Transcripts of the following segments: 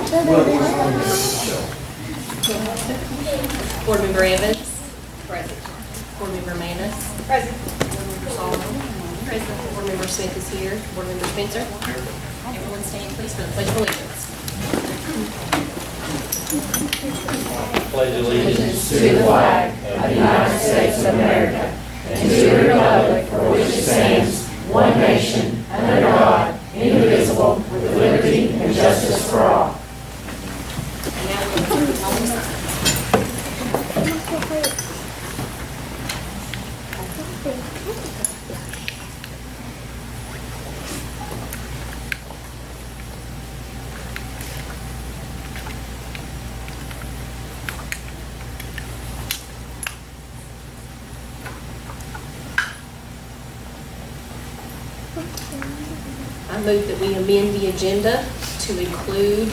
Board Member Evans. Present. Board Member Manis. Present. Board Member Solomon. Present. Board Member Smith is here. Board Member Spencer. Everyone stand please for the Pledge of Allegiance. Pledge allegiance to the flag of the United States of America and to the republic for which it stands, one nation, under God, indivisible, with liberty and justice for all. And now we'll do all the signs. I move that we amend the agenda to include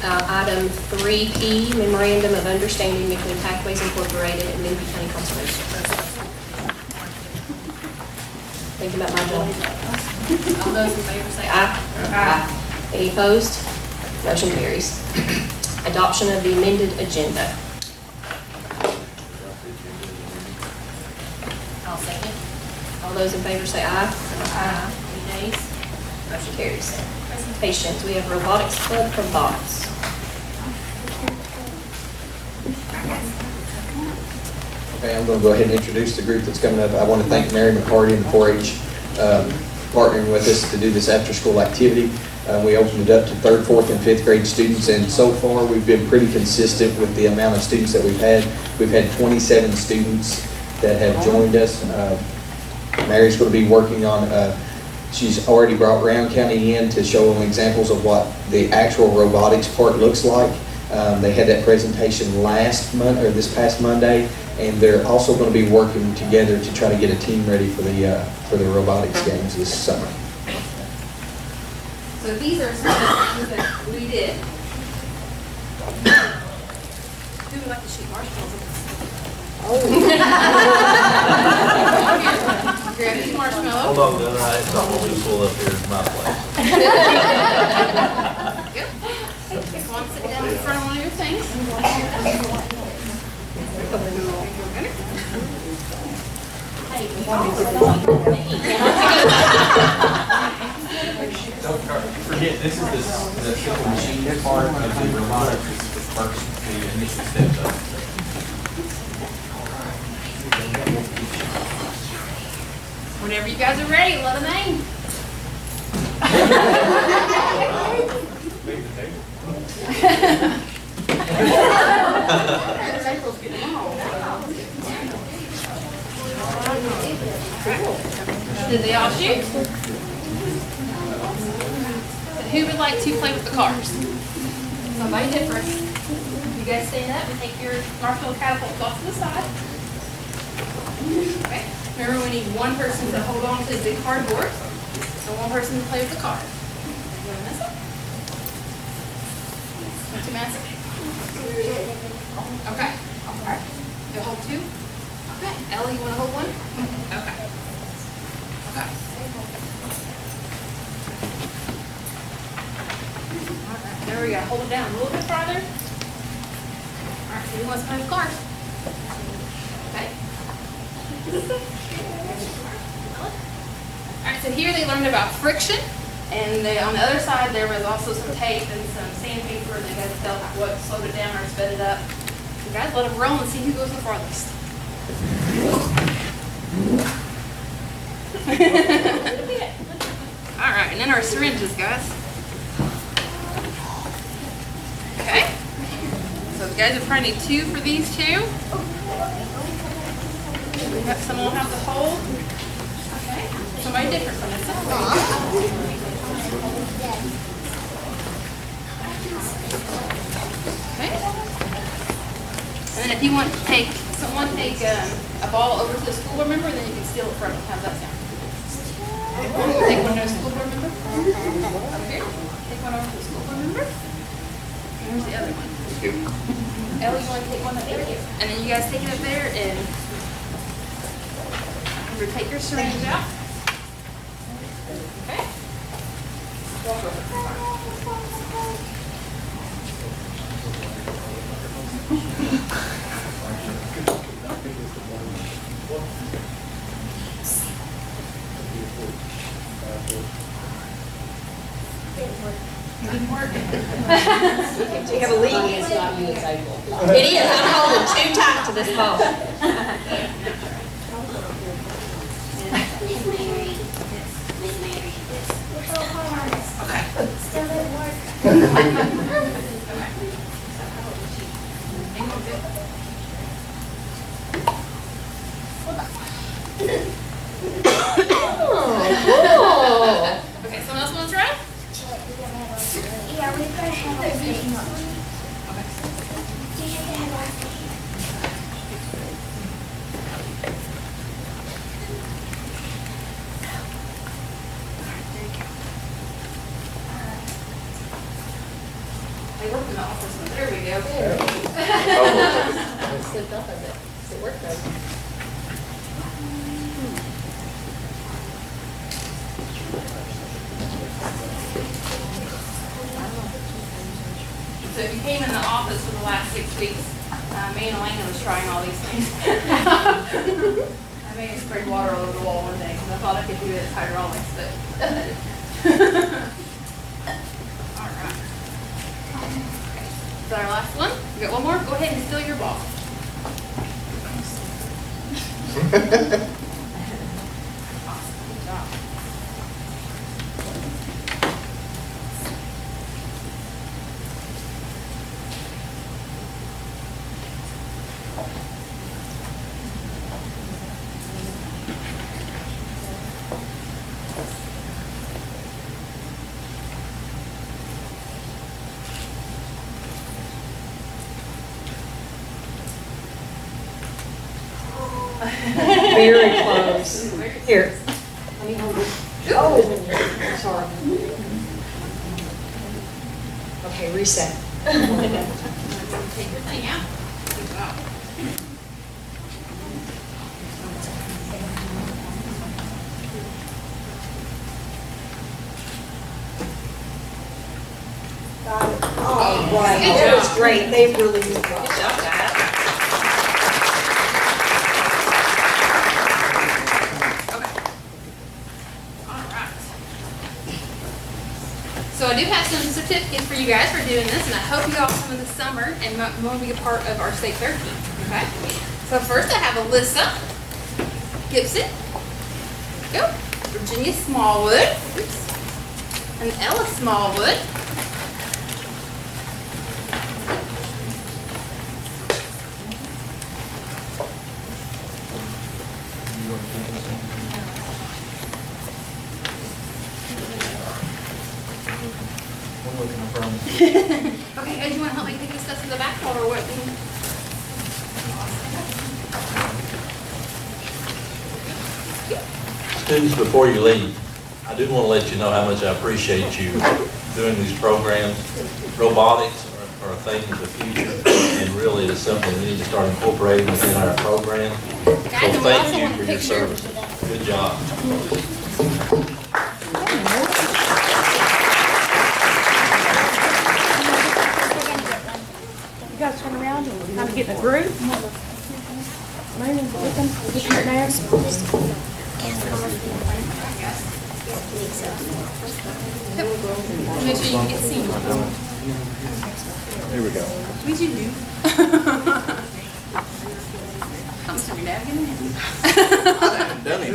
item 3P, Memorandum of Understanding between Pathways Incorporated and Lincoln County Conservation Trust. Think about my job. All those in favor say aye. Aye. Any opposed? Motion carries. Adoption of the amended agenda. I'll second. All those in favor say aye. Aye. Any nays? Motion carries. Presentations. We have Robotics Club from Bots. Okay, I'm going to go ahead and introduce the group that's coming up. I want to thank Mary McCarty and 4-H partnering with us to do this after-school activity. We opened it up to 3rd, 4th, and 5th grade students, and so far we've been pretty consistent with the amount of students that we've had. We've had 27 students that have joined us. Mary's going to be working on, she's already brought Round County in to show them examples of what the actual robotics part looks like. They had that presentation this past Monday, and they're also going to be working together to try to get a team ready for the robotics games this summer. So these are some of the things that we did. Who would like to shoot marshmallows? Grab these marshmallows. Hold on, the other eye, it's not going to be full up here in my place. Good. Come on, sit down in front of one of your things. Don't forget, this is the simple machine part of the robotics. This is the first, the initial step of it. Whenever you guys are ready, let them aim. Did they all shoot? Who would like to play with the cars? Somebody different. You guys stand up and take your marshmallow catapults off to the side. Okay. Remember, we need one person to hold on to the big cardboard and one person to play with the car. You want to mess up? Want to mess up? Okay. All right. You'll hold two? Okay. Ellie, you want to hold one? Okay. Okay. All right. There we go. Hold it down a little bit farther. All right. So who wants to play with cars? Okay. Alright, so here they learned about friction, and on the other side there was also some tape and some sandpaper, and they got to tell what slowed it down or sped it up. So guys, let them roll and see who goes the farthest. Alright, and then our syringes, guys. Okay. So the guys will probably need two for these two. Someone will have to hold. Okay. Somebody different from this. Okay. And then if you want to take a ball over to the school board member, then you can steal it from them. How's that sound? Take one to the school board member. Over here. Take one over to the school board member. And here's the other one. Ellie, you want to take one up there? And then you guys take it up there and take your syringe out. Okay. Walk over. Didn't work. You have a leak. It's not you, it's April. It is, I'm holding too tight to this ball. Oh, Okay, someone else want to try? Yeah, we've got to have our thing on. Do you have to have our thing? They work in the office, but there we go. I slipped off of it. It worked though. So if you came in the office for the last 6 weeks, me and Elena was trying all these things. I made her spray water all over the wall one day because I thought I could do it as hydraulics, but. All right. Is that our last one? We got one more? Go ahead and steal your ball. Awesome. Good job. Very close. Here. Let me hold it. Oh, sorry. Okay, reset. Take your thing out. Good job. Oh, right. Good That was job. great. They really did well. Good job, guys. Okay. All right. So I do have some certificates for you guys for doing this, and I hope you all come in the summer and want to be a part of our state fair team. Okay. So first I have Alyssa Gibson. Go. Virginia Smallwood. Oops. And Ella Smallwood. Okay, guys, you want to help me take this stuff to the back or what? Students, before you leave, I do want to let you know how much I appreciate you doing these programs. Robotics are a thing of the future, and really it is something we need to start incorporating within our program. So Guys, and we also thank you want a for your picture. service. Good job. You guys turn around and kind of get in a group. Get your names. Make sure you can see. Here we go. What you do? Comes from your dad getting in. Done it.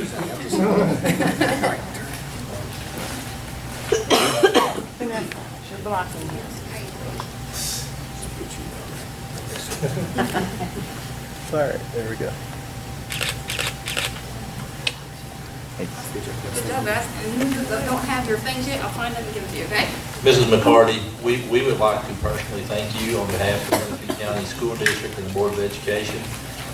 You're blocking here. All right, there we go. Good job, guys. And you don't have your things yet, I'll find them and give it to you, okay? Mrs. McCarty, we would like to personally thank you on behalf of the Mississippi County School District and the Board of Education.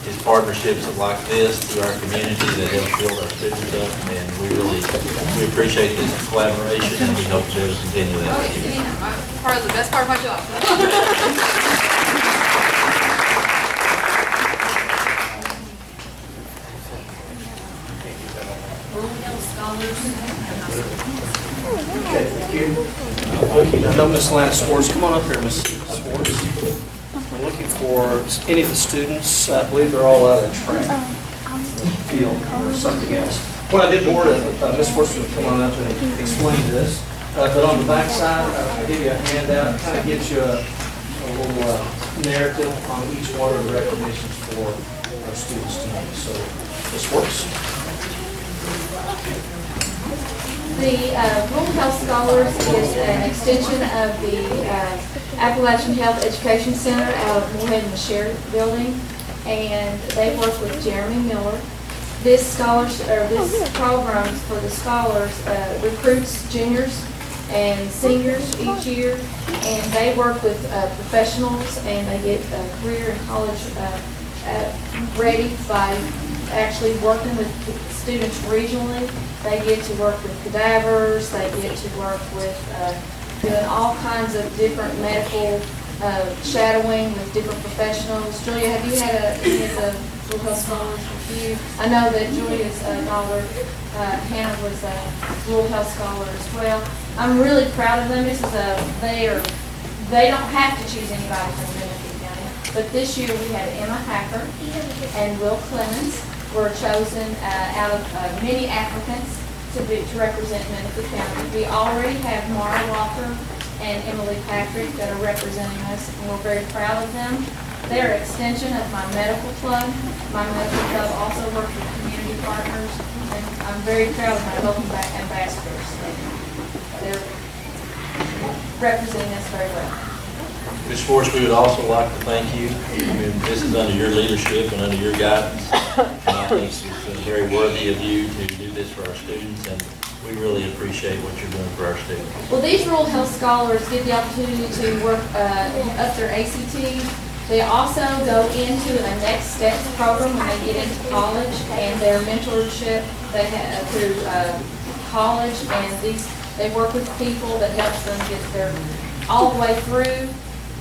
It's partnerships like this through our community that help build our students up, and we appreciate this collaboration, and we hope to be able to continue Oh, that. yes, anytime. Part of the best part of my job. No miscellaneous sports. Come on up here, Miss Sports. We're looking for any of the students. I believe they're all out of track field or something else. What I did board, Miss Sports will come on up and explain this. But on the back side, I'll give you a handout, it kind of gives you a little narrative on each one of the recognitions for our students tonight. So this works. The Rural Health Scholars is an extension of the Appalachian Health Education Center out of Moorhead and the Share Building, and they work with Jeremy Miller. This program for the scholars recruits juniors and seniors each year, and they work with professionals, and they get a career in college ready by actually working with students regionally. They get to work with cadavers, they get to work with doing all kinds of different medical shadowing with different professionals. Julia, have you had any of the Rural Health Scholars with you? I know that Julia's daughter, Hannah, was a Rural Health Scholar as well. I'm really proud of them. They don't have to choose anybody from Menifee County, but this year we had Emma Hacker and Will Clemens were chosen out of many applicants to represent Menifee County. We already have Mara Walker and Emily Patrick that are representing us, and we're very proud of them. They're an extension of my medical club. My medical club also works with community partners, and I'm very proud of my local ambassadors. They're representing us very well. Ms. Forrest, we would also like to thank you. This is under your leadership and under your guidance. And I think it's very worthy of you to do this for our students, and we really appreciate what you're doing for our students. Well, these Rural Health Scholars get the opportunity to work up their ACT. They also go into a Next Steps program when they get into college, and their mentorship they have through college, and they work with people that helps them get their all the way through.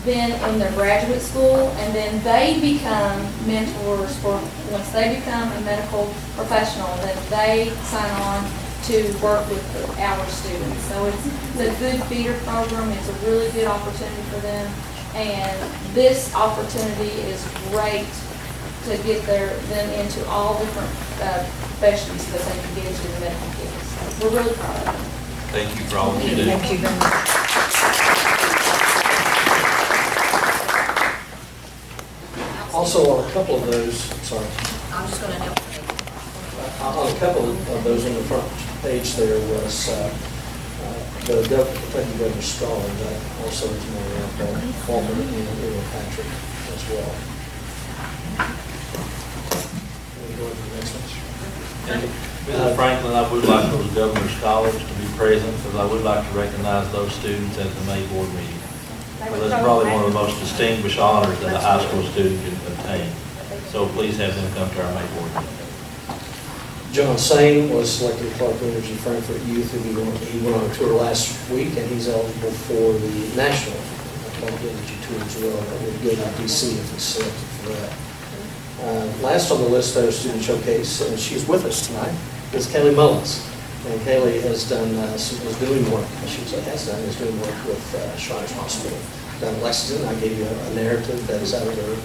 Then in their graduate school, and then they become mentors for, once they become a medical professional, then they sign on to work with our students. So it's a good feeder program. It's a really good opportunity for them, and this opportunity is great to get them into all different professions that they can get into the medical field. So we're really proud of them. Thank you for all that you do. Thank you very much. Also, on a couple of those, sorry, I'm just going to help. on a couple of those on the front page there was the Kentucky Governor Scholar, that also is more around Palmer and Patrick as well. Can we go to the next one? Mrs. Franklin, I would like those Governor Scholars to be present, because I would like to recognize those students at the May board meeting. Well, that's probably one of the most distinguished honors that a high school student can obtain. So please have them come to our May board meeting. John Sane was selected Clark Energy Frankfurt Youth, and he went on a tour last week, and he's eligible for the national Clark Energy tour as well. That would go to DC if he's selected for that. Last on the list, though, student showcase, and she's with us tonight, is Kaylee Mullins. And Kaylee has done, is doing work with Shriners Hospital down in Lexington. I gave you a narrative that is out of their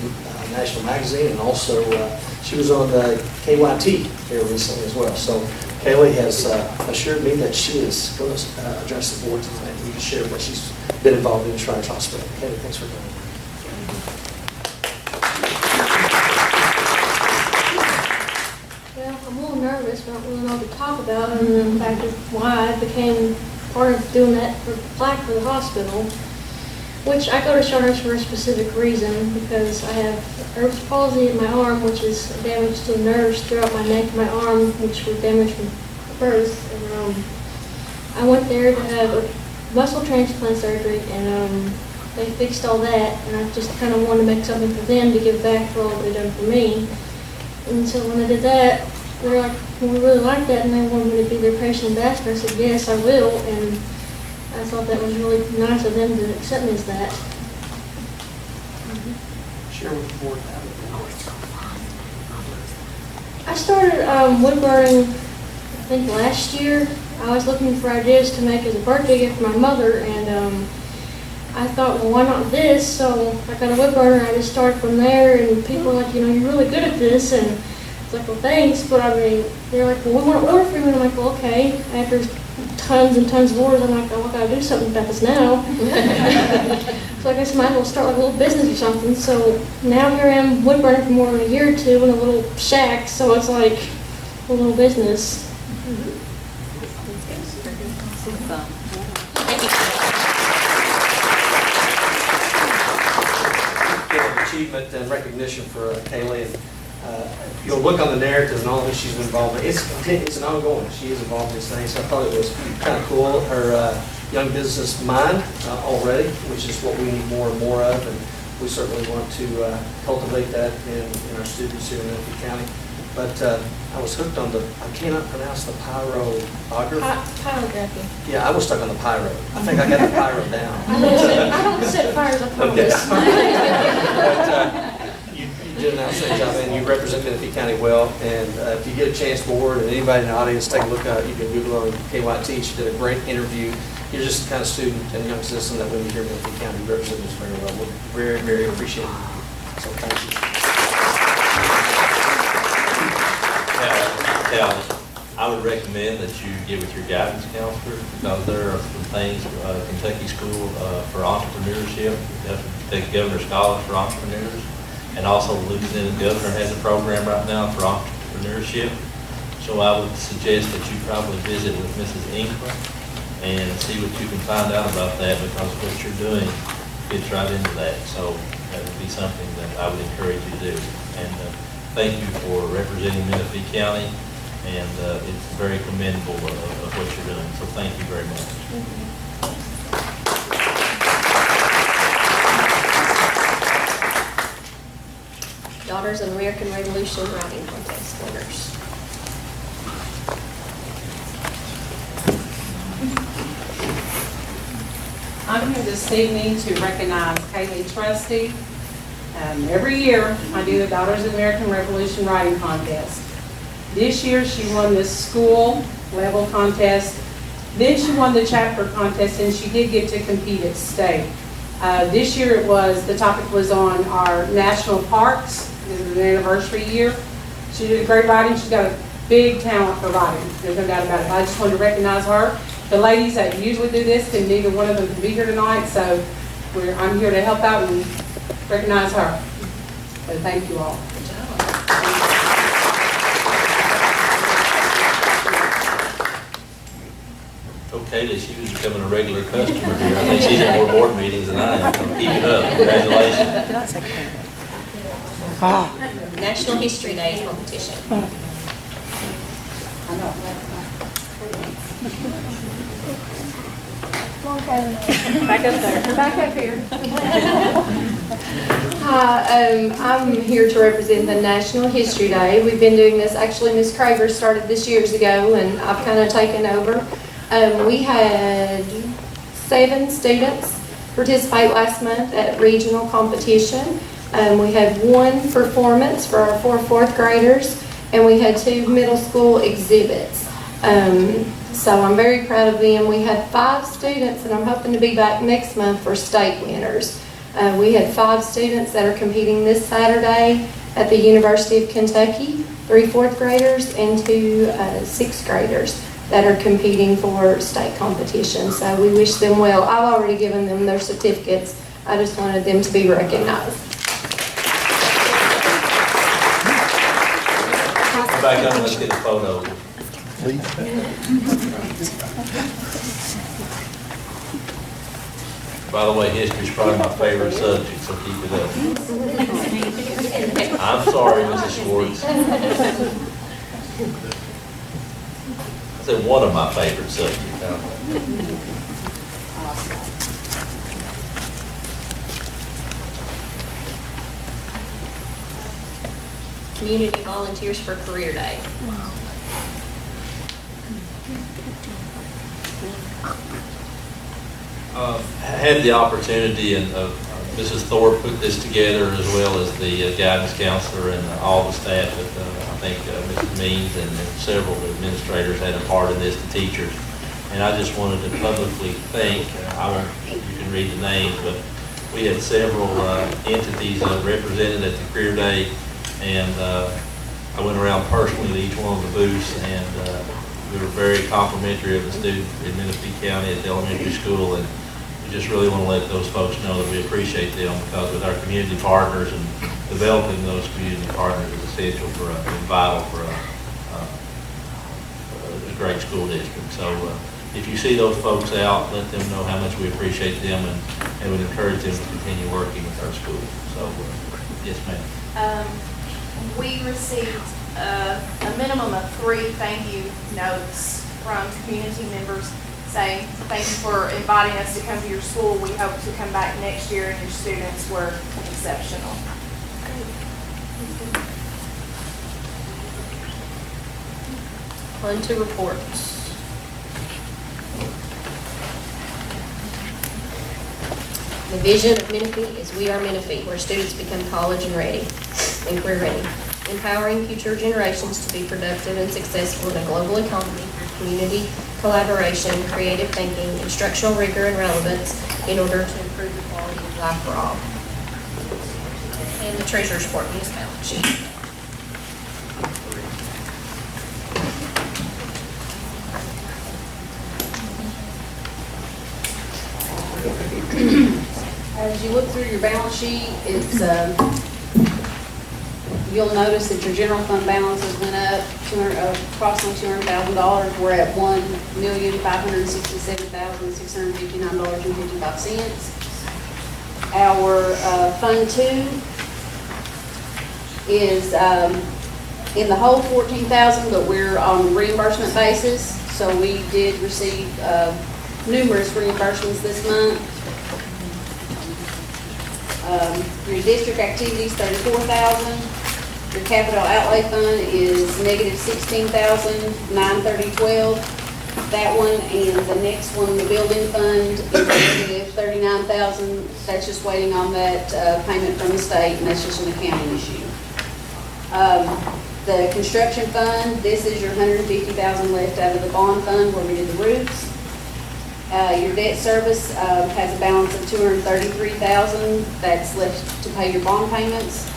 national magazine, and also she was on the KYT here recently as well. So Kaylee has assured me that she is going to address the board tonight and share what she's been involved in Shriners Hospital. Kaylee, thanks for coming. Well, I'm a little nervous, but I don't really know what to talk about, other than the fact of why I became part of doing that for plaque for the hospital, which I go to Shriners for a specific reason, because I have Erb's palsy in my arm, which is damage to the nerves throughout my neck and my arm, which were damaged from birth. And I went there to have a muscle transplant surgery, and they fixed all that, and I just kind of wanted to make something for them to give back for all they've done for me. And so when I did that, they were like, well, we really like that, and they wanted me to be their patient ambassador. I said, yes, I will, and I thought that was really nice of them to accept me as that. Share with the board now. I started woodburning, I think last year. I was looking for ideas to make as a birthday gift for my mother, and I thought, well, why not this? So I got a wood burner, I just started from there, and people were like, you know, you're really good at this, and It's like, well, thanks, but I mean, they're like, well, we want to order for you, and I'm like, well, okay. After tons and tons of orders, I'm like, oh, I gotta do something about this now. So I guess I might as well start like a little business or something. So now here I am wood burning for more than a year or two in a little shack, so it's like a little business. Achievement and recognition for Kaylee. And you'll look on the narrative and all that she's been involved in. It's an ongoing. She is involved in this thing, so I thought it was kind of cool. Her young business mind already, which is what we need more and more of, and we certainly want to cultivate that in our students here in Menifee County. But I was hooked on I cannot pronounce the Pyrography. Yeah, I was stuck on the pyro. I think I got the pyro down. I don't set fires, I promise. You did an outstanding job, and you represent Menifee County well. And if you get a chance board, and anybody in the audience, take a look at it. You can Google on KYT. She did a great interview. You're just the kind of student and young citizen that when you hear Menifee County, you represent us very well. We're very, very appreciative. So thank you. I would recommend that you get with your guidance counselor, because there are some things, Kentucky School for Entrepreneurship, the Governor Scholars for Entrepreneurs, and also the Lieutenant Governor has a program right now for entrepreneurship. So I would suggest that you probably visit with Mrs. Ingram and see what you can find out about that, because what you're doing fits right into that. So that would be something that I would encourage you to do. And thank you for representing Menifee County, and it's very commendable of what you're doing. So thank you very much. Daughters of American Revolution writing contest winners. I'm here this evening to recognize Kaylee Trusty. Every year, I do the Daughters of American Revolution writing contest. This year, she won this school level contest. Then she won the chapter contest, and she did get to compete at state. This year, the topic was on our national parks. This is an anniversary year. She did a great writing. She's got a big talent for writing. There's no doubt about it. I just wanted to recognize her. The ladies that usually do this, neither one of them can be here tonight, so I'm here to help out and recognize her. So thank you all. Good job. Okay, that she was becoming a regular customer here. I think she's in more board meetings than I am. So keep it up. Congratulations. National History Day competition. Back up there. Back up here. Hi, I'm here to represent the National History Day. We've been doing this, actually Ms. Craver started this years ago, and I've kind of taken over. We had 7 students participate last month at regional competition. We had 1 performance for our 4th graders, and we had 2 middle school exhibits. So I'm very proud of them. We had 5 students, and I'm hoping to be back next month for state winners. We had 5 students that are competing this Saturday at the University of Kentucky, 3 4th graders and 2 6th graders that are competing for state competition. So we wish them well. I've already given them their certificates. I just wanted them to be recognized. Back up and let's get a photo. By the way, history is probably my favorite subject, so keep it up. I'm sorry, Mrs. Schwartz. I said one of my favorite subjects. Community Volunteers for Career Day. Had the opportunity, and Mrs. Thorpe put this together, as well as the guidance counselor and all the staff. I think Mrs. Means and several administrators had a part in this, the teachers. And I just wanted to publicly thank, you can read the names, but we had several entities represented at the Career Day, and I went around personally to each one of the booths, and we were very complimentary of the students in Menifee County at the elementary school, and we just really want to let those folks know that we appreciate them, because with our community partners and developing those community partners is essential for and vital for a great school district. So if you see those folks out, let them know how much we appreciate them, and would encourage them to continue working with our school. So yes, ma'am. We received a minimum of 3 thank you notes from community members saying, thank you for inviting us to come to your school. We hope to come back next year, and your students were exceptional. On to reports. The vision of Menifee is We Are Menifee, where students become college and ready and career ready, empowering future generations to be productive and successful in a global economy through community collaboration, creative thinking, instructional rigor, and relevance in order to improve the quality of life for all. And the treasurer's report in his balance sheet. As you look through your balance sheet, it's, you'll notice that your general fund balances went up approximately $200,000. We're at $1,567,659.55. Our Fund 2 is in the whole $14,000, but we're on reimbursement basis. So we did receive numerous reimbursements this month. Your district activities, $34,000. Your capital outlay fund is negative $16,930.12. That one, and the next one, the building fund, is negative $39,000. That's just waiting on that payment from the state, and that's just an accounting issue. The construction fund, this is your $150,000 left out of the bond fund where we did the roofs. Your debt service has a balance of $233,000 that's left to pay your bond payments.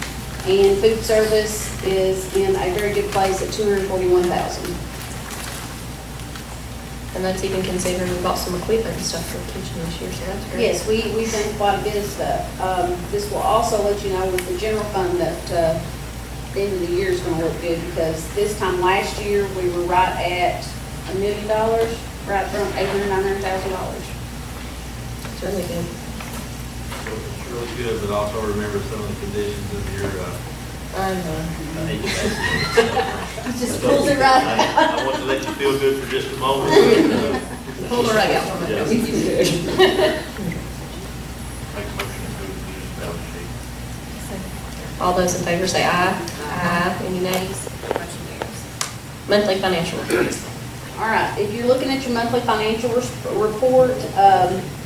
And food service is in a very good place at $241,000. And that's even considering we bought some equipment and stuff for the kitchen this year, so that's great. Yes, we've done quite a bit of stuff. This will also let you know with the general fund that the end of the year is going to look good, because this time last year, we were right at $1 million, right from $800,000-$900,000. It's really good. It's really good, but also remember some of the conditions of your, I know. It just pulls it right out. I want to let you feel good for just a moment. Pull the rug out. Yeah. Make Make a motion to approve the balance sheet. All those in favor say aye. Aye. Any nays? Motion carries. Monthly financial reports. All right, if you're looking at your monthly financial report,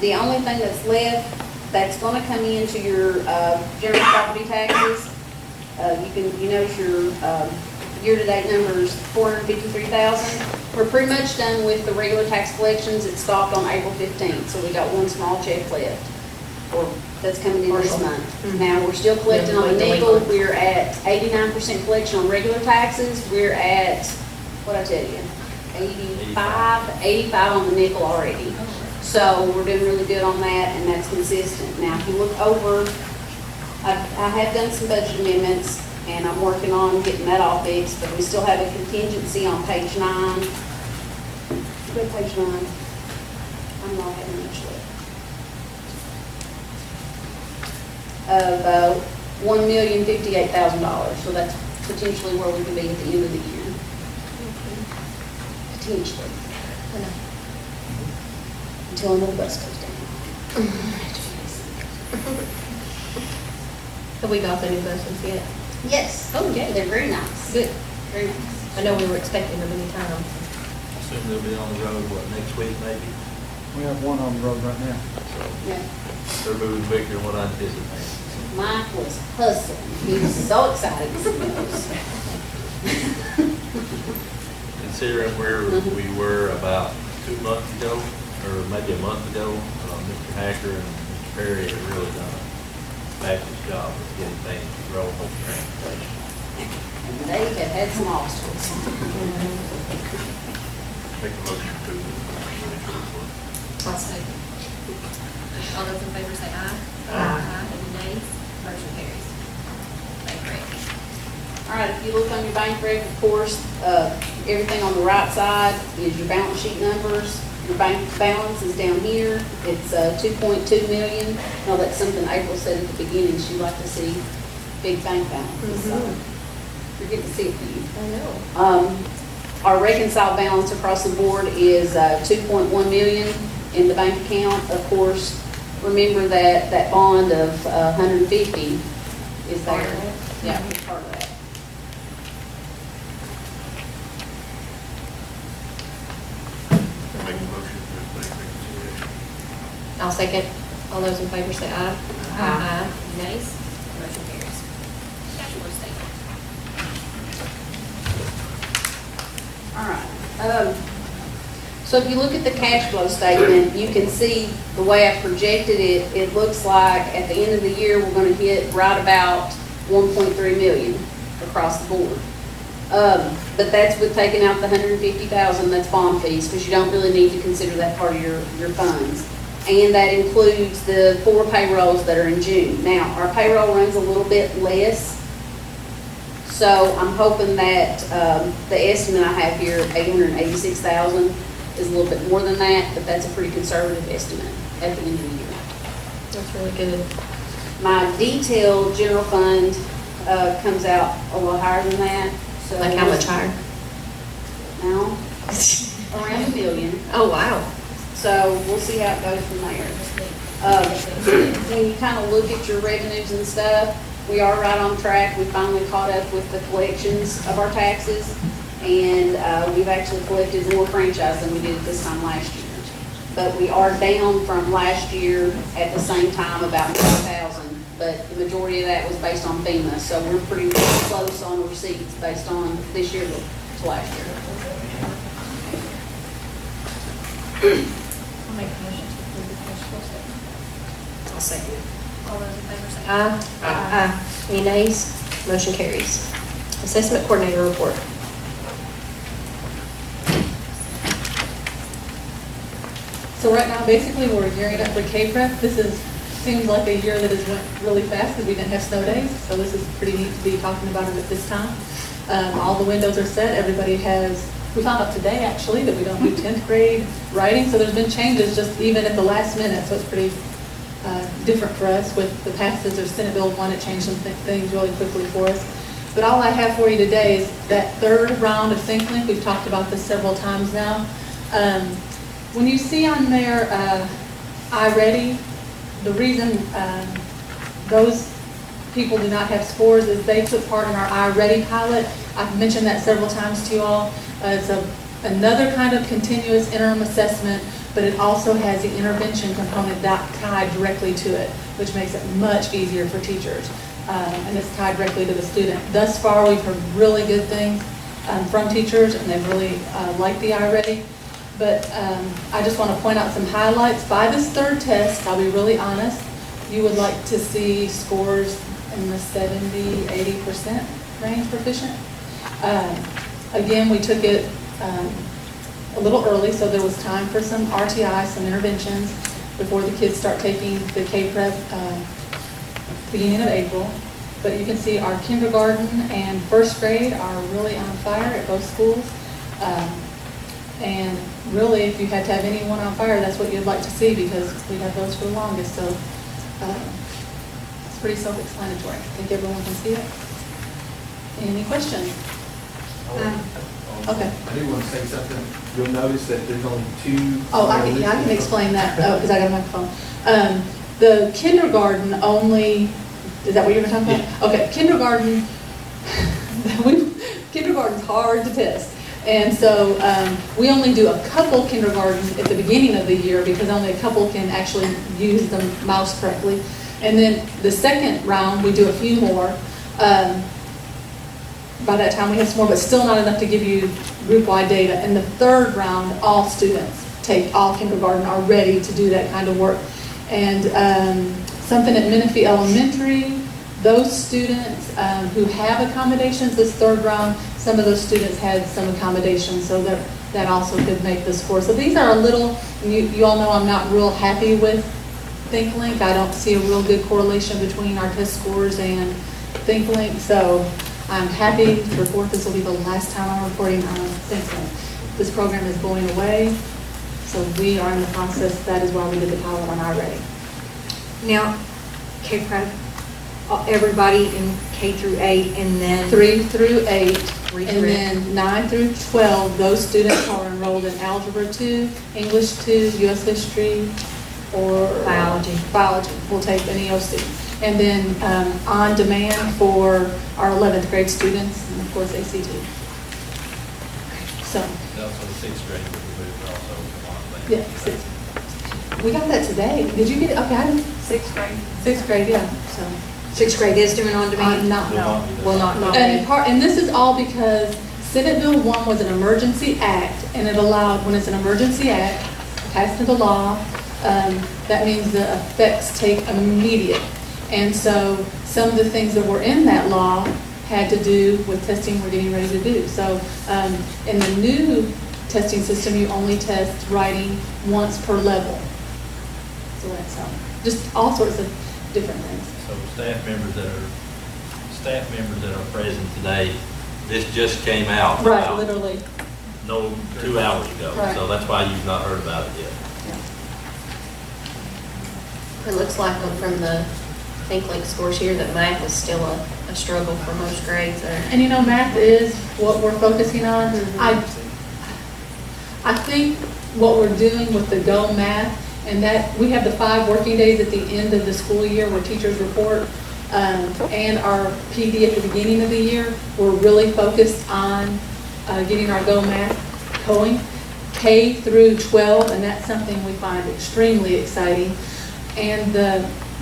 the only thing that's left that's going to come into your general property taxes, you notice your year-to-date number is $453,000. We're pretty much done with the regular tax collections. It stopped on April 15th, so we got one small check left, or that's coming in this month. Now, we're still collecting on the nickel. We're at 89% collection on regular taxes. We're at, what'd I tell you? 85 on the nickel already. So we're doing really good on that, and that's consistent. Now, if you look over, I have done some budget amendments, and I'm working on getting that all fixed, but we still have a contingency on page 9. Go to page 9. I'm not having much left. Of $1,058,000. So that's potentially where we could be at the end of the year. Potentially. Until another bus goes down. Have we got the new buses yet? Yes. Oh, yeah. They're very nice. Good. Very nice. I know we were expecting them anytime. Assume they'll be on the road, next week maybe? We have one on the road right now. Yeah. They're moving quicker than what I anticipated. Mike was hustling. He was so excited to see those. Considering where we were about 2 months ago, or maybe a month ago, Mr. Hacker and Mr. Perry have really done a fabulous job of getting things rolling with transportation. And they have had some obstacles. Make a motion to approve. I'll second. All those in favor say aye. Aye. Any nays? Motion carries. Bank rec. All right, if you look on your bank rec, of course, everything on the right side is your balance sheet numbers. Your bank balance is down here. It's 2.2 million. Now, that's something April said at the beginning. She'd like to see big bank balances. So you're getting to see it for you. I know. Our reconciled balance across the board is 2.1 million in the bank account. Of course, remember that bond of 150 is there. Yeah, it's part of that. Make a motion to approve bank reconciliation. I'll second. All those in favor say aye. Aye. Any nays? Motion carries. Cash flow statement. All right. So if you look at the cash flow statement, you can see the way I projected it, it looks like at the end of the year, we're going to hit right about 1.3 million across the board. But that's with taking out the 150,000, that's bond fees, because you don't really need to consider that part of your funds. And that includes the 4 payrolls that are in June. Now, our payroll runs a little bit less, so I'm hoping that the estimate I have here, 886,000, is a little bit more than that, but that's a pretty conservative estimate at the end of the year. That's really good. My detailed general fund comes out a little higher than that. So Like how much higher? Now, around $1 million. Oh, wow. So we'll see how it goes from there. When you kind of look at your revenues and stuff, we are right on track. We finally caught up with the collections of our taxes, and we've actually collected more franchise than we did at this time last year. But we are down from last year at the same time about 9,000, but the majority of that was based on FEMA, so we're pretty close on receipts based on this year to last year. I'll make a motion to approve the cash flow statement. I'll second it. All those in favor say aye. Aye. Any nays? Motion carries. Assessment coordinator report. So right now, basically, we're gearing up for K-Prep. Seems like a year that has went really fast because we didn't have snow days. So this is pretty neat to be talking about it at this time. All the windows are set. Everybody we found out today actually that we don't do 10th grade writing. So there's been changes just even at the last minute. So it's pretty different for us with the passes of Senate Bill 1. It changed some things really quickly for us. But all I have for you today is that third round of SyncLink. We've talked about this several times now. When you see on there, iReady, the reason those people do not have scores is they took part in our iReady pilot. I've mentioned that several times to you all. It's another kind of continuous interim assessment, but it also has the intervention component tied directly to it, which makes it much easier for teachers. And it's tied directly to the student. Thus far, we've heard really good things from teachers, and they really like the iReady. But I just want to point out some highlights. By this third test, I'll be really honest, you would like to see scores in the 70, 80% range proficient. Again, we took it a little early, so there was time for some RTI, some interventions before the kids start taking the K-Prep beginning of April. But you can see our kindergarten and first grade are really on fire at both schools. And really, if you had to have anyone on fire, that's what you'd like to see because we have those for the longest. So it's pretty self-explanatory. I think everyone can see it. Any questions? Okay. I do want to say something. You'll notice that there's only 2. Oh, I can explain that because I got a microphone. The kindergarten only, is that what you were talking about? Yeah. Okay, kindergarten's hard to test. And so we only do a couple kindergarten at the beginning of the year because only a couple can actually use the mouse correctly. And then the second round, we do a few more. By that time, we have some more, but still not enough to give you group-wide data. And the third round, all students all kindergarten are ready to do that kind of work. And something at Menifee Elementary, those students who have accommodations this third round, some of those students had some accommodations, so that also could make the score. So these are a little, you all know I'm not real happy with ThinkLink. I don't see a real good correlation between our test scores and ThinkLink, so I'm happy to report this will be the last time I'm reporting on ThinkLink. This program is going away, so we are in the process. That is why we did the pilot on iReady. Now, K-Prep, everybody in K through 8, and then 3 through 8, Three and through then 9 through 12, those students are enrolled in Algebra 2, English 2, U.S. History, or Biology. Biology. We'll take any of those students. And then on demand for our 11th grade students, and of course ACT. So, Also the sixth grade, we moved also from online. yeah, 6th. We got that today. Did you get it? Okay, I didn't. 6th grade. 6th grade, yeah, so. 6th grade is doing on demand? Not. No. Will not. And this is all because Senate Bill 1 was an emergency act, and it allowed, when it's an emergency act, passed into law, that means the effects take immediate. And so some of the things that were in that law had to do with testing we're getting ready to do. So in the new testing system, you only test writing once per level. So that's just all sorts of different things. So staff members that are present today, this just came out. Right, about literally. 2 hours ago. Right. So that's why you've not heard about it yet. It looks like from the ThinkLink scores here that math is still a struggle for most grades. And math is what we're focusing on. I think what we're doing with the Go Math, and that we have the 5 working days at the end of the school year where teachers report, and our PD at the beginning of the year, we're really focused on getting our Go Math going. K through 12, and that's something we find extremely exciting. And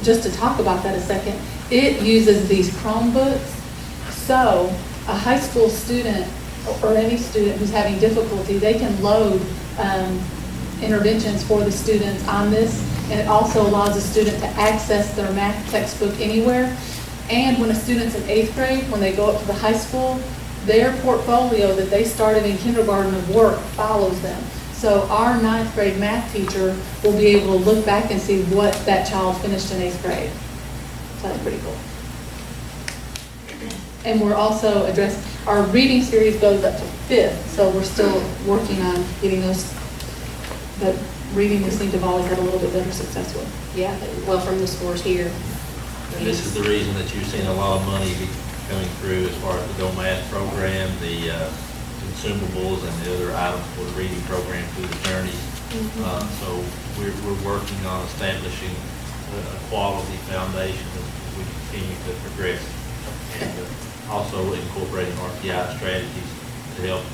just to talk about that a second, it uses these Chromebooks. So a high school student or any student who's having difficulty, they can load interventions for the students on this. And it also allows a student to access their math textbook anywhere. And when a student's in 8th grade, when they go up to the high school, their portfolio that they started in kindergarten of work follows them. So our 9th grade math teacher will be able to look back and see what that child finished in 8th grade. So that's pretty cool. And we're also addressing, our reading series goes up to 5th, so we're still working on getting those, but reading we seem to have always had a little bit better success with. Yeah, well, from the scores here. And this is the reason that you've seen a lot of money coming through as far as the Go Math program, the consumables and the other items for the reading program through the journey. So we're working on establishing a quality foundation as we continue to progress, and also incorporating RPI strategies to help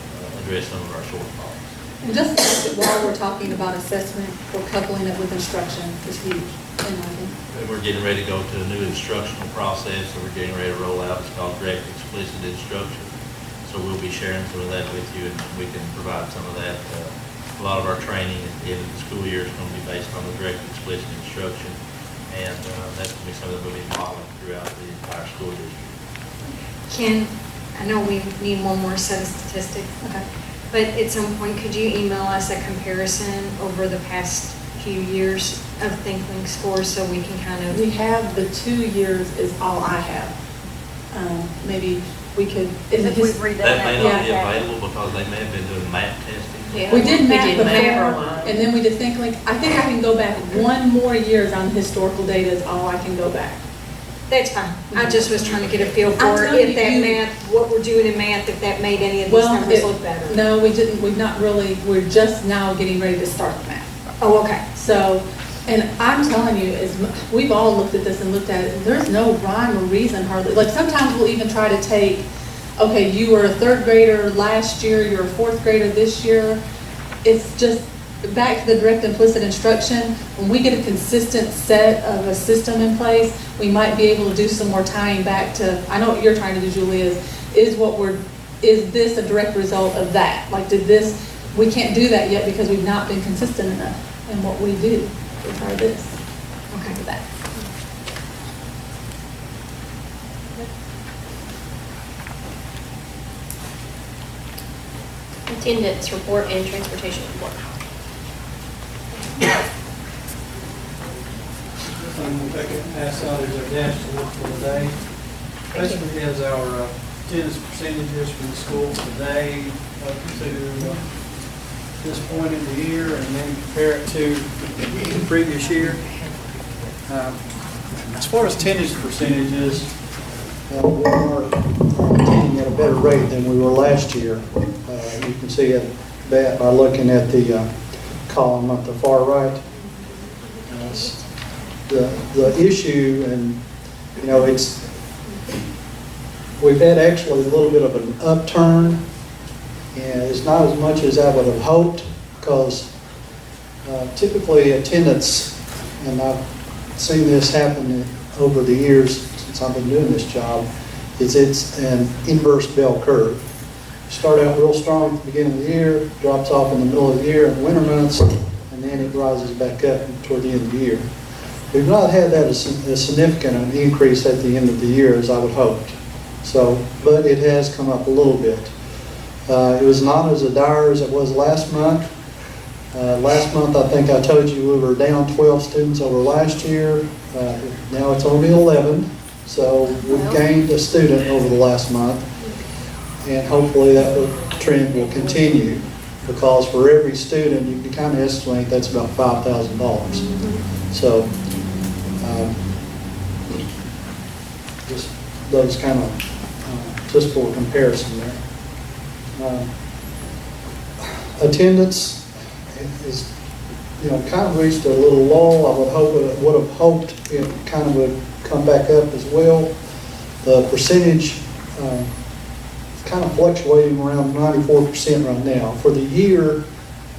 address some of our shortfalls. And just while we're talking about assessment, we're coupling it with instruction is huge. And we're getting ready to go to a new instructional process, so we're getting ready to roll out. It's called direct explicit instruction. So we'll be sharing some of that with you, and we can provide some of that. A lot of our training at the end of the school year is going to be based on the direct explicit instruction, and that's going to be something we'll be modeling throughout the entire school district. I know we need one more set of statistics, but at some point, could you email us a comparison over the past few years of ThinkLink scores so we can kind of... We have the 2 years is all I have. Maybe we could... That may not be available because they may have been doing math testing. Yeah, we did math before, and then we did ThinkLink. I think I can go back 1 more years on historical data is all I can go back. That's fine. I just was trying to get a feel for if that math, what we're doing in math, if that made any of these numbers look better. No, we didn't. We've not really. We're just now getting ready to start the math. Oh, okay. So, and I'm telling you, we've all looked at this and looked at it, and there's no rhyme or reason hardly. Like sometimes we'll even try to take, okay, you were a 3rd grader last year, you're a 4th grader this year. It's just back to the direct implicit instruction. When we get a consistent set of a system in place, we might be able to do some more tying back to, I know what you're trying to do, Julie, is this a direct result of that? Like we can't do that yet because we've not been consistent enough in what we do. We try this. Okay, with that. Attendance report and transportation report. I'm going to take it and pass out as our dashboard for the day. Basically, has our attendance percentages for the school today up to this point in the year, and then compare it to the previous year. As far as attendance percentages, we are attending at a better rate than we were last year. You can see that by looking at the column at the far right. The issue, and you know, we've had actually a little bit of an upturn, and it's not as much as I would have hoped, because typically attendance, and I've seen this happen over the years since I've been doing this job, is it's an inverse bell curve. You start out real strong at the beginning of the year, drops off in the middle of the year in the winter months, and then it rises back up toward the end of the year. We've not had that as significant an increase at the end of the year as I would hoped. So, but it has come up a little bit. It was not as dire as it was last month. Last month, I think I told you we were down 12 students over last year. Now it's only 11. So we've gained a student over the last month. And hopefully that trend will continue, because for every student, you can kind of estimate that's about $5,000. So just those kind of, just for comparison there. Attendance is, you know, kind of reached a little lull. I would have hoped it kind of would come back up as well. The percentage is kind of fluctuating around 94% right now. For the year,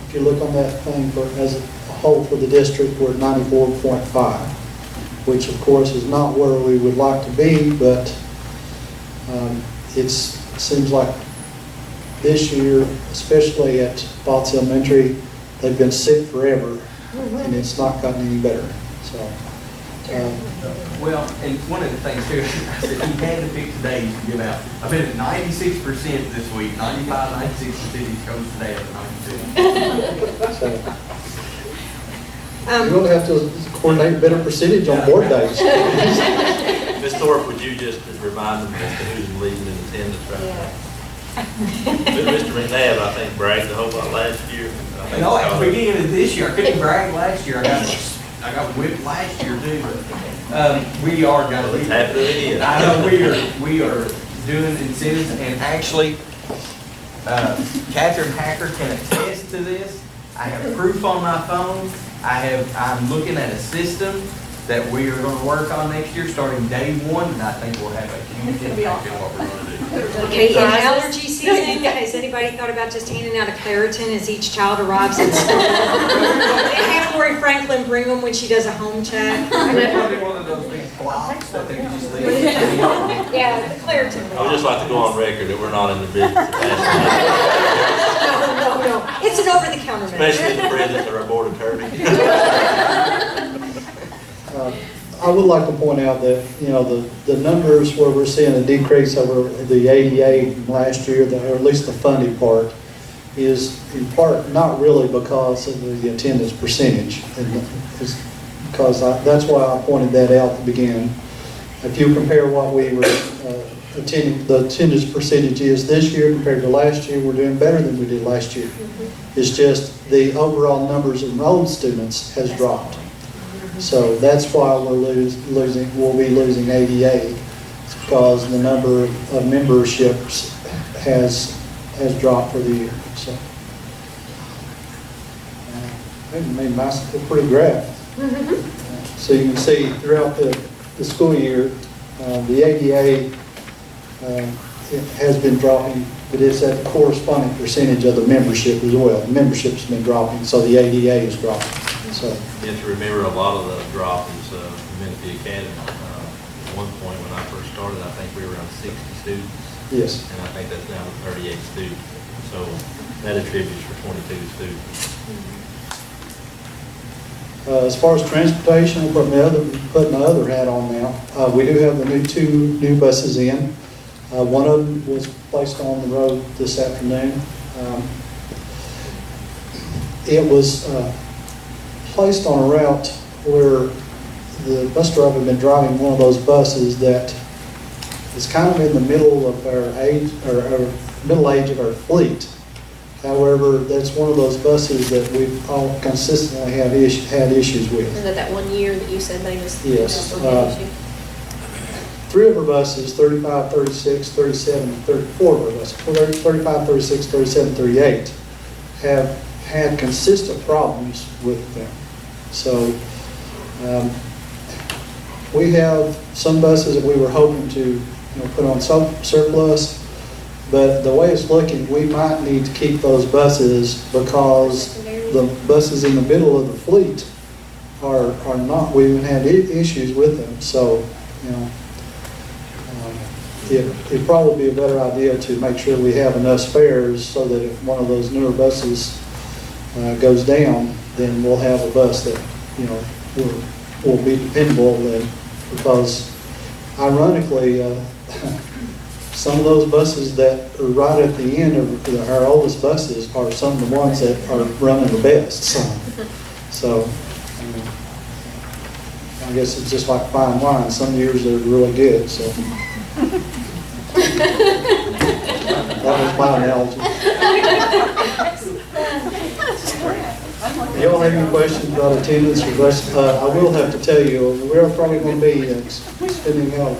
if you look on that thing as a whole for the district, we're at 94.5, which of course is not where we would like to be, but it seems like this year, especially at Botts Elementary, they've been sick forever, and it's not gotten any better. So, well, and one of the things too, I said he had to pick today to give out. I've been at 96% this week, 95, 96% he goes today at 92. So, you're going to have to coordinate better percentage on board days. Ms. Thorpe, would you just remind them as to who's leading in attendance right now? Mr. McNabb, I think, bragged a whole lot last year. No, at the beginning of this year, I couldn't brag last year. I got whipped last year too. We are going to lead. I know we are doing incentives, and actually, Catherine Hacker can attest to this. I have proof on my phone. I'm looking at a system that we are going to work on next year, starting day one, and I think we'll have a huge impact in what we're going to do. Okay, in allergy season, has anybody thought about just handing out a Claritin as each child arrives in school? And have Lori Franklin bring them when she does a home check? Probably one of those big blocks that they just leave. Yeah, the Claritin. I would just like to go on record that we're not in the business of passing No. It's an over-the-counter medicine. especially the president of our board attorney. I would like to point out that, you know, the numbers where we're seeing a decrease over the ADA from last year, or at least the funding part, is in part not really because of the attendance percentage. Because that's why I pointed that out at the beginning. If you compare what we were attending, the attendance percentage is this year compared to last year, we're doing better than we did last year. It's just the overall numbers of enrolled students has dropped. So that's why we'll be losing ADA. It's because the number of memberships has dropped for the year. So I made a pretty graph. So you can see throughout the school year, the ADA it has been dropping, but it's at the corresponding percentage of the membership as well. The membership's been dropping, so the ADA is dropping. So You have to remember a lot of the drop is Menifee Academy. At one point when I first started, I think we were around 60 students. yes. And I think that's down to 38 students. So that attributes for 22 students. As far as transportation, I'm putting my other hat on now. We do have the two new buses in. One of them was placed on the road this afternoon. It was placed on a route where the bus driver had been driving one of those buses that is kind of in the middle of our age, or our middle age of our fleet. However, that's one of those buses that we've all consistently had issues with. Is that 1 year that you said they was? Yes. was an issue? 3 of our buses, 35, 36, 37, and 34 of our buses, 35, 36, 37, 38, have had consistent problems with them. So we have some buses that we were hoping to put on surplus, but the way it's looking, we might need to keep those buses because the buses in the middle of the fleet are not, we've had issues with them. So, it'd probably be a better idea to make sure we have enough spares so that if one of those newer buses goes down, then we'll have a bus that, will be dependable then, because ironically, some of those buses that are right at the end of our oldest buses are some of the ones that are running the best. So I guess it's just like fine wine. Some years they're really good. So that was my analogy. Y'all have any questions about attendance or bus? I will have to tell you, we're probably going to be spending out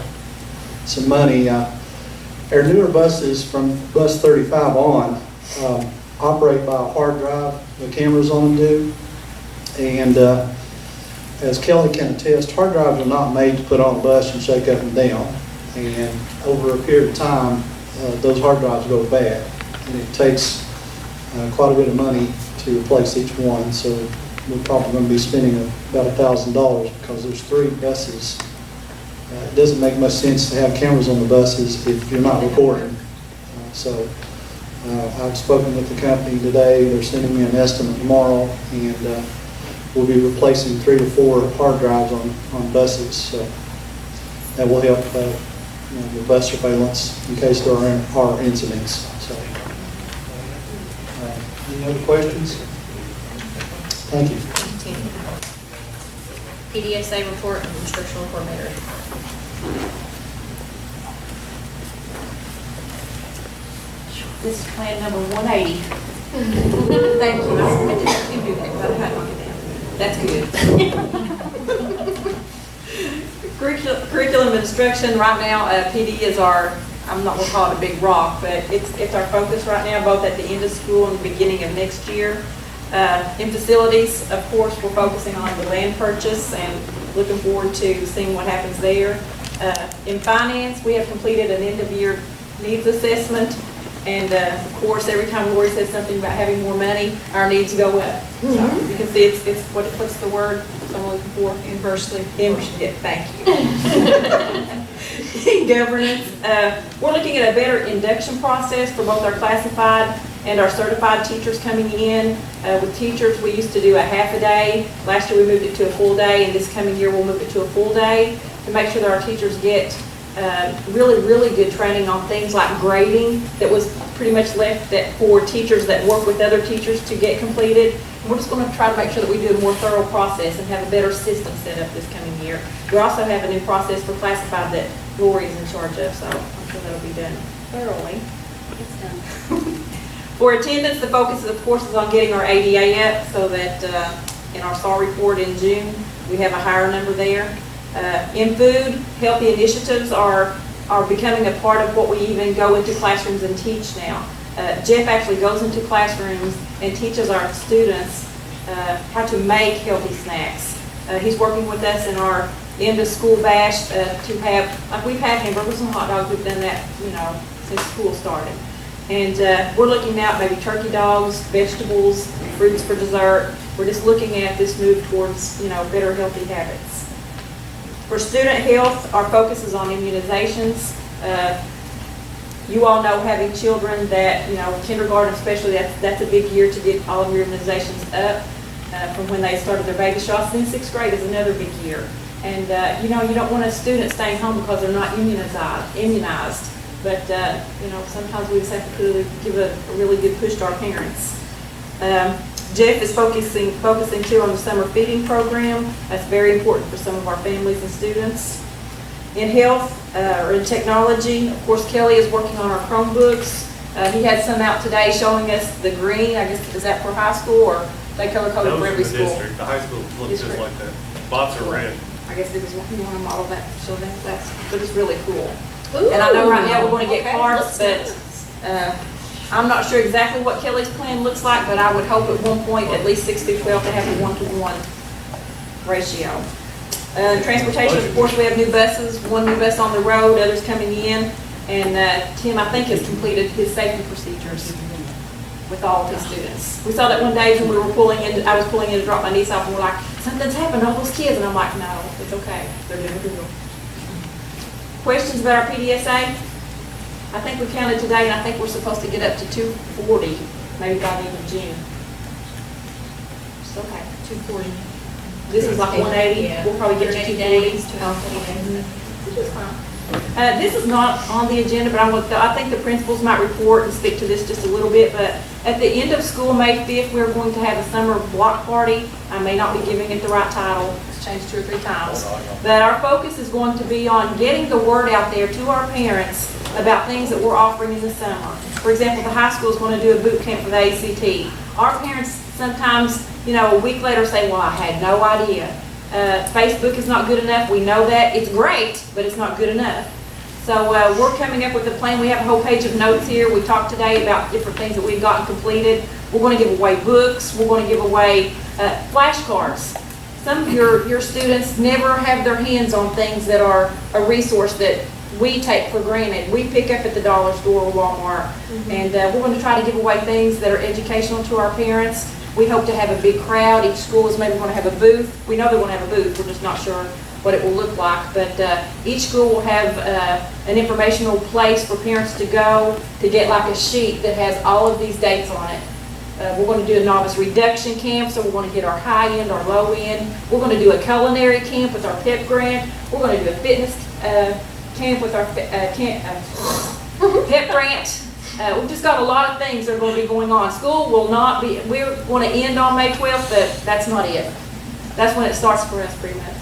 some money. Our newer buses from bus 35 on operate by a hard drive. The cameras on them do. And as Kelly can attest, hard drives are not made to put on a bus and shake up and down. And over a period of time, those hard drives go bad. And it takes quite a bit of money to replace each one. So we're probably going to be spending about $1,000 because there's 3 buses. It doesn't make much sense to have cameras on the buses if you're not recording. So I've spoken with the company today. They're sending me an estimate tomorrow, and we'll be replacing 3 to 4 hard drives on buses. So that will help the bus surveillance in case there are incidents. So any other questions? Thank you. PDSA report and instructional coordinator. This is plan number 180. Thank you. I didn't have to do that, but I had to look at that. That's good. Curriculum and instruction, right now, PD is our, I'm not going to call it a big rock, but it's our focus right now, both at the end of school and the beginning of next year. In facilities, of course, we're focusing on the land purchase and looking forward to seeing what happens there. In finance, we have completed an end-of-year needs assessment, and of course, every time Lori says something about having more money, our needs go up. So you can see it's what's the word I'm looking for? Inversely. Yeah, thank you. In governance, we're looking at a better induction process for both our classified and our certified teachers coming in. With teachers, we used to do a half a day. Last year we moved it to a full day, and this coming year we'll move it to a full day to make sure that our teachers get really good training on things like grading that was pretty much left for teachers that work with other teachers to get completed. And we're just going to try to make sure that we do a more thorough process and have a better system set up this coming year. We also have a new process for classified that Lori is in charge of, so I'm sure that'll be done thoroughly. It's done. For attendance, the focus, of course, is on getting our ADA up so that in our SAR report in June, we have a higher number there. In food, healthy initiatives are becoming a part of what we even go into classrooms and teach now. Jeff actually goes into classrooms and teaches our students how to make healthy snacks. He's working with us in our end of school bash to have, like we've had hamburgers and hot dogs, we've done that, since school started. And we're looking now at maybe turkey dogs, vegetables, fruits for dessert. We're just looking at this move towards, better healthy habits. For student health, our focus is on immunizations. You all know, having children that, kindergarten especially, that's a big year to get all of your immunizations up. from when they started their baby shots. Then sixth grade is another big year. And, you know, you don't want a student staying home because they're not immunized. But, you know, sometimes we just have to give a really good push to our parents. Jeff is focusing too on the summer feeding program. That's very important for some of our families and students. In health, or in technology, of course, Kelly is working on our Chromebooks. He had some out today showing us the green. I guess, is that for high school, or they color coded for every the school? district. The high school looks just like that. Spots are red. I guess this is what you want to model that, so but it's really cool. And I know right now we're going to get parts, but I'm not sure exactly what Kelly's plan looks like, but I would hope at one point, at least 6 through 12, to have a 1-to-1 ratio. Transportation, of course, we have new buses, one new bus on the road, others coming in, and Tim, I think, has completed his safety procedures with all of his students. We saw that one day when we were I was pulling in to drop my niece off, and we're like, something's happened to all those kids, and I'm like, no, it's okay, they're doing good. Questions about our PDSA? I think we counted today, and I think we're supposed to get up to 240, maybe by the end of June. It's okay, 240. This is like 180. Yeah. We'll probably get to 240. Which is fine. This is not on the agenda, but I think the principals might report and speak to this just a little bit. But at the end of school, May 5th, we're going to have a summer block party. I may not be giving it the right title. It's changed 2 or 3 times. But our focus is going to be on getting the word out there to our parents about things that we're offering in the summer. For example, the high school is going to do a boot camp for the ACT. Our parents sometimes, you know, a week later say, well, I had no idea. Facebook is not good enough. We know that. It's great, but it's not good enough. So we're coming up with a plan. We have a whole page of notes here. We talked today about different things that we've gotten completed. We're going to give away books. We're going to give away flashcards. Some of your students never have their hands on things that are a resource that we take for granted. We pick up at the dollar store or Walmart, and we're going to try to give away things that are educational to our parents. We hope to have a big crowd. Each school is maybe going to have a booth. We know they're going to have a booth. We're just not sure what it will look like. But each school will have an informational place for parents to go to get like a sheet that has all of these dates on it. We're going to do a novice reduction camp, so we're going to get our high end, our low end. We're going to do a culinary camp with our PEP grant. We're going to do a fitness camp with our PEP grant. We've just got a lot of things that are going to be going on. School will not be, we're going to end on May 12th, but that's not it. That's when it starts for us pretty much.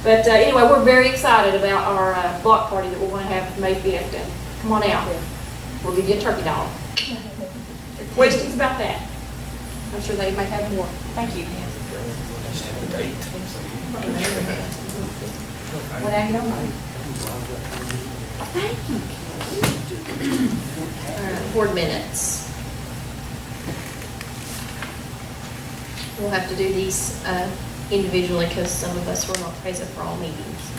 But anyway, we're very excited about our block party that we're going to have May 5th. And come on out. We'll give you a turkey dog. Questions about that? I'm sure they may have more. Thank you. What I know. Thank you. Board minutes. We'll have to do these individually because some of us were not present for all meetings.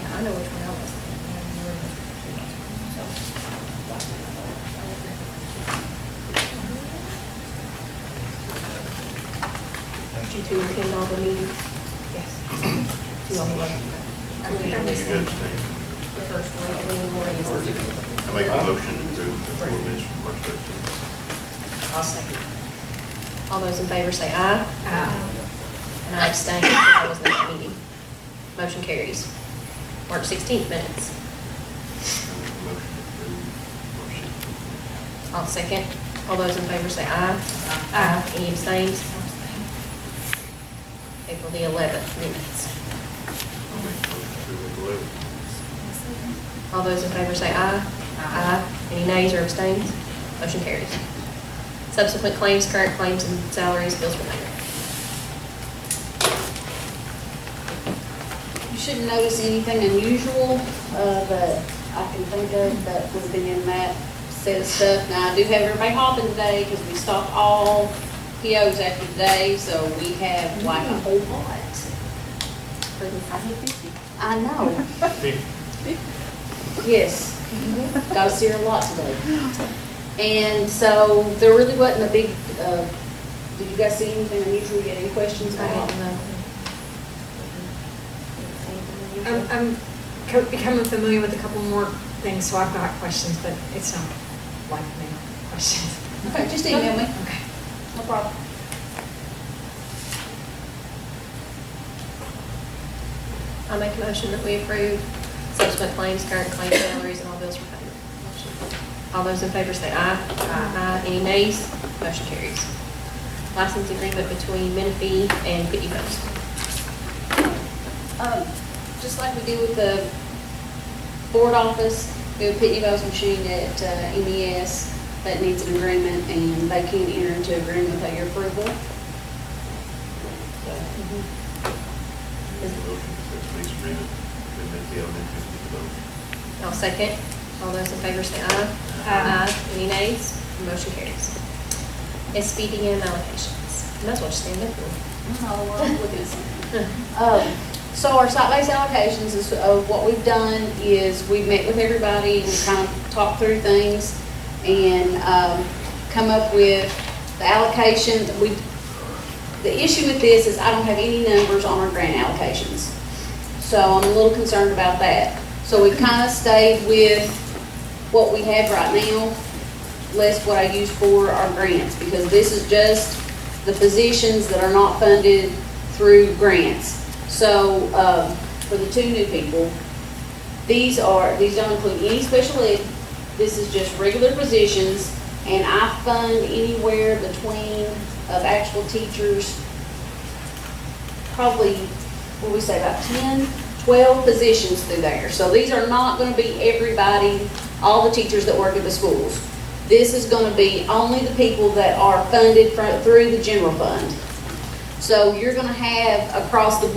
Yeah, I know which one I was. Did you two attend all the meetings? Yes. Two on the left. I think I missed them. The first one, and then the morning. I make a motion to approve the board minutes from March 13th. I'll second. All those in favor say aye. Aye. And I abstain because I wasn't at the meeting. Motion carries. March 16th minutes. Motion to approve March 16th. I'll second. All those in favor say aye. Aye. Any abstains? April the 11th minutes. I'll make a motion to approve the 11th. All those in favor say aye. Aye. Any nays or abstains? Motion carries. Subsequent claims, current claims, and salaries, bills remainder. You shouldn't notice anything unusual that I can think of that would have been in that set of stuff. Now, I do have everybody hopping today because we stopped all POs after today, so we have like a whole lot. I know. Yes. Got to see her a lot today. And so there really wasn't a big, did you guys see anything unusual? You had any questions about? I'm becoming familiar with a couple more things, so I've got questions, but it's not like me questions. Okay, just email me. Okay. No problem. I make a motion that we approve subsequent claims, current claims, salaries, and all bills for payment. All those in favor say aye. Aye. Any nays? Motion carries. License agreement between Menifee and Pitney Bowes. Just like we do with the board office, we have Pitney Bowes machine at MES that needs an agreement, and they can enter into agreement without your approval. Please agreement with the elementary school. I'll second. All those in favor say aye. Aye. Any nays? Motion carries. SBDM allocations. Might as well just stand up for So our site-based allocations is, what we've done is we've met with everybody, we've kind of talked through things and come up with the allocation. The issue with this is I don't have any numbers on our grant allocations. So I'm a little concerned about that. So we've kind of stayed with what we have right now, less what I use for our grants, because this is just the positions that are not funded through grants. So, for the two new people, these don't include any special ed. This is just regular positions, and I fund anywhere between of actual teachers, probably, what do we say, about 10, 12 positions through there. So these are not going to be everybody, all the teachers that work at the schools. This is going to be only the people that are funded through the general fund. So you're going to have across the board